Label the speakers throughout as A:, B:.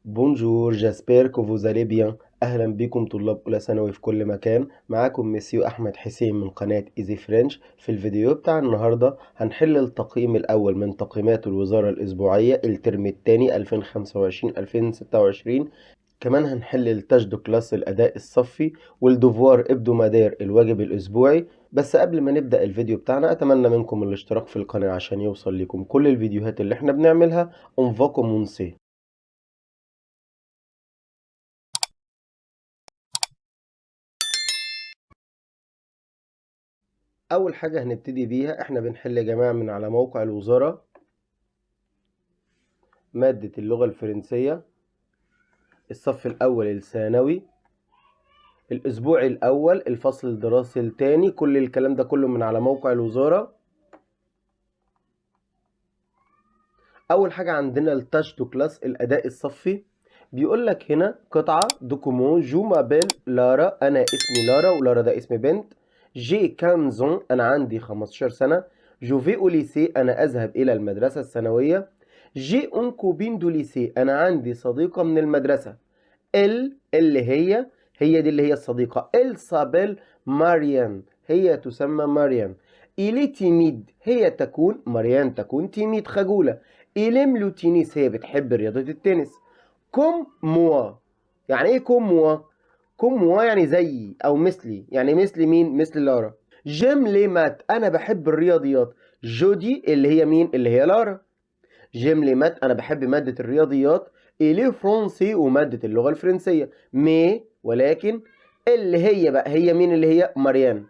A: بونجور جاسبير كو vous allez bien. أهلا بكم طلاب أولى ثانوي في كل مكان. معاكم مسيو أحمد حسين من قناة إيزي فرنش. في الفيديو بتاع النهاردة هنحل التقييم الأول من تقييمات الوزارة الأسبوعية الترم الثاني 2025-2026. كمان هنحل التاج دو كلاس الأداء الصفي والدوفوار ابدو مدار الواجب الأسبوعي. بس قبل ما نبدأ الفيديو بتاعنا أتمنى منكم الاشتراك في القناة عشان يوصل لكم كل الفيديوهات اللي احنا بنعملها. On va commencer. أول حاجة هنبتدي بيها احنا بنحل يا جماعة من على موقع الوزارة مادة اللغة الفرنسية الصف الأول الثانوي الأسبوع الأول الفصل الدراسي الثاني. كل الكلام ده كله من على موقع الوزارة. أول حاجة عندنا التاش دو كلاس الأداء الصفي. بيقول لك هنا قطعة دوكومون جو مابيل لارا، أنا اسمي لارا ولارا ده اسم بنت. جي 15 أنا عندي 15 سنة. جو في أو ليسي أنا أذهب إلى المدرسة الثانوية. جي اون كوبين دو ليسي أنا عندي صديقة من المدرسة. اللي هي دي اللي هي الصديقة. سابيل ماريان، هي تسمى ماريان. إلي تيميد هي تكون ماريان تكون تيميد خجولة. إليم لو تينيس هي بتحب رياضة التنس. كوم موا يعني ايه كوم موا؟ كوم موا يعني زيي او مثلي، يعني مثل مين؟ مثل لارا. جيم لي مات انا بحب الرياضيات. جودي اللي هي مين؟ اللي هي لارا. جيم لي مات انا بحب مادة الرياضيات. إلي فرونسي ومادة اللغة الفرنسية. مي ولكن اللي هي بقى هي مين؟ اللي هي ماريان.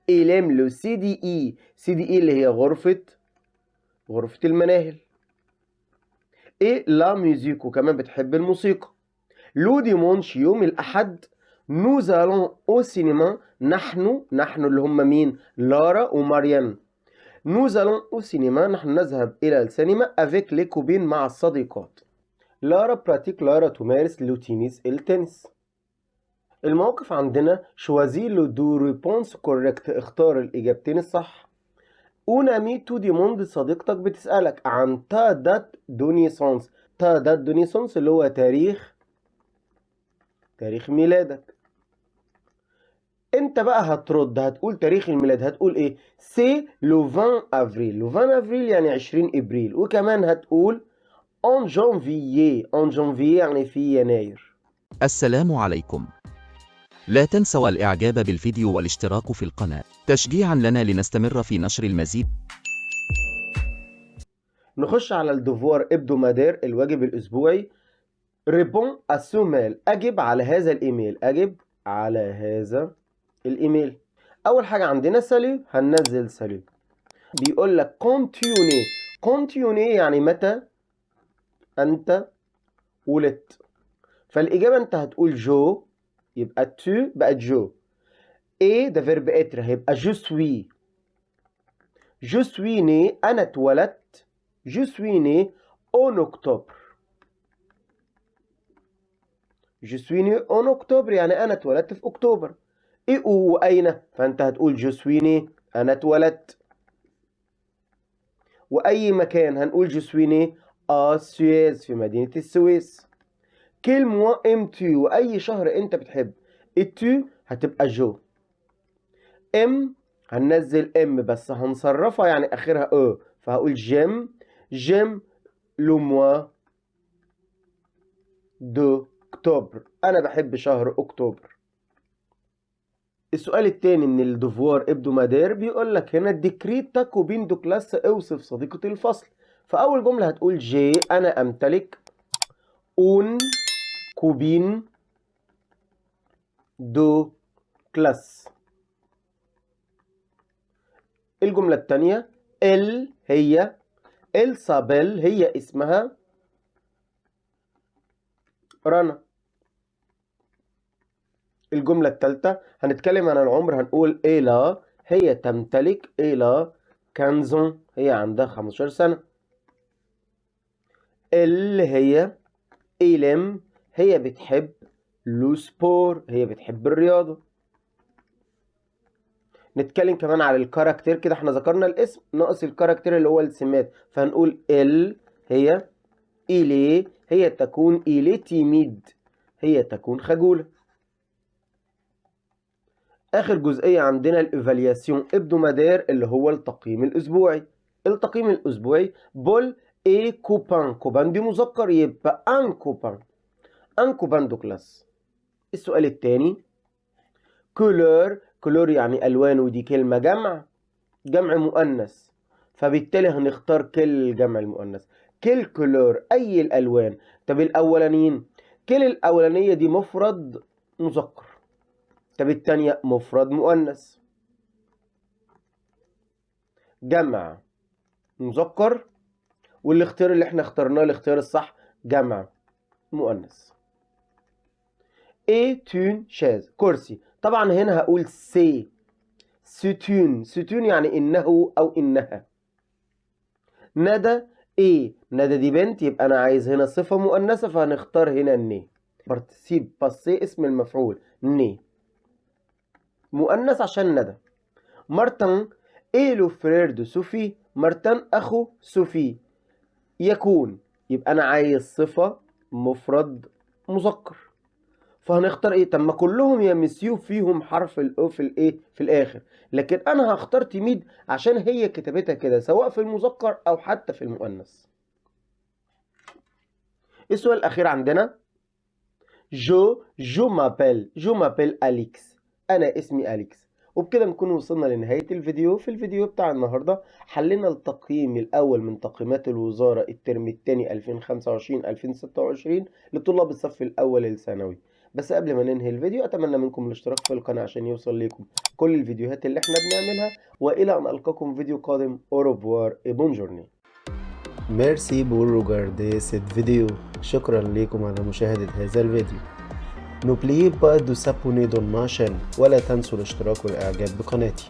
A: إليم لو سي دي إي، سي دي إي اللي هي غرفة المناهل. ايه لا ميوزيك وكمان بتحب الموسيقى. لو ديمونش يوم الأحد. نوز الون او سينما نحن اللي هم مين؟ لارا وماريان. نوز الون او سينما نحن نذهب إلى السينما افيك لي كوبين مع الصديقات. لارا براتيك لارا تمارس لو تينيس التنس. الموقف عندنا شوازي لو دو ريبونس كوريكت اختار الإجابتين الصح. اون امي تو ديموند صديقتك بتسألك عن تا دات دونيسونس. تا دات دونيسونس اللي هو تاريخ ميلادك. انت بقى هترد هتقول تاريخ الميلاد هتقول ايه؟ سي لو 20 افريل. لو 20 افريل يعني 20 ابريل. وكمان هتقول ان جانفيي. ان جانفيي يعني في يناير.
B: السلام عليكم. لا تنسوا الإعجاب بالفيديو والاشتراك في القناة تشجيعا لنا لنستمر في نشر المزيد.
A: نخش على الدوفوار ابدو مدار الواجب الاسبوعي. ريبون اسوميل اجب على هذا الايميل. اجب على هذا الايميل. اول حاجه عندنا سالو، هننزل سالو. بيقول لك كونتيوني. كونتيوني يعني متى انت ولدت. فالاجابه انت هتقول جو، يبقى تو بقت جو. ايه ده فيرب اتر هيبقى جو سوي. جو سوي ني انا اتولدت. جو سوي ني اون اكتوبر. جو سوي ني اون اكتوبر يعني انا اتولدت في اكتوبر. ايه واين؟ فانت هتقول جو سوي ني انا اتولدت. واي مكان هنقول جو سوي ني سويس في مدينه السويس. كل موا ام تو واي شهر انت بتحب. التو هتبقى جو. ام هننزل ام بس هنصرفها يعني اخرها فهقول جيم لو موا دو اكتوبر. انا بحب شهر اكتوبر. السؤال التاني من الدوفوار ابدو مدار بيقول لك هنا ديكريت تاكو بين دو كلاس اوصف صديقة الفصل. فاول جملة هتقول جي انا امتلك اون كوبين دو كلاس. الجملة التانية هي سابيل هي اسمها رنا. الجملة الثالثة هنتكلم عن العمر هنقول إيلا هي تمتلك إيلا كانزون هي عندها 15 سنة. اللي هي إيلم هي بتحب لو سبور هي بتحب الرياضة. نتكلم كمان على الكاركتير كده احنا ذكرنا الاسم ناقص الكاركتير اللي هو السمات فهنقول هي إليه هي تكون إليه تيميد، هي تكون خجولة. آخر جزئية عندنا الإيفالياسيون إبدومادير اللي هو التقييم الأسبوعي. التقييم الأسبوعي بول إي كوبان، كوبان دي مذكر يبقى أن كوبان، أن كوبان دو كلاس. السؤال الثاني كولور، كولور يعني ألوان ودي كلمة جمع مؤنث، فبالتالي هنختار كل جمع المؤنث. كل كولور أي الألوان. طب الأولانيين كل الأولانية دي مفرد مذكر، طب التانية مفرد مؤنث. جمع مذكر، والاختيار اللي احنا اخترناه الاختيار الصح جمع مؤنث. ايه شاز كرسي، طبعا هنا هقول سي. ستون، ستون يعني انه او انها. ندى ايه، ندى دي بنت، يبقى انا عايز هنا صفة مؤنثة فهنختار هنا ني. بارتيسيب باسي اسم المفعول ني مؤنث عشان ندى. مارتن ايه لو فرير دو سوفي، مارتن اخو سوفي يكون، يبقى انا عايز صفة مفرد مذكر فهنختار ايه. طب ما كلهم يا مسيو فيهم حرف الاو في الايه في الاخر، لكن انا هختار تيميد عشان هي كتبتها كده سواء في المذكر او حتى في المؤنث. السؤال الاخير عندنا جو مابيل أليكس، انا اسمي أليكس. وبكده نكون وصلنا لنهاية الفيديو. في الفيديو بتاع النهاردة حلينا التقييم الأول من تقييمات الوزارة الترم الثاني 2025-2026 لطلاب الصف الأول الثانوي. بس قبل ما ننهي الفيديو أتمنى منكم الاشتراك في القناة عشان يوصل لكم كل الفيديوهات اللي احنا بنعملها. وإلى أن ألقاكم فيديو قادم. au revoir et bonne journée. Merci pour regarder cette vidéo. شكرا لكم على مشاهدة هذا الفيديو. N'oubliez pas de s'abonner dans ma chaîne ولا تنسوا الاشتراك والإعجاب بقناتي.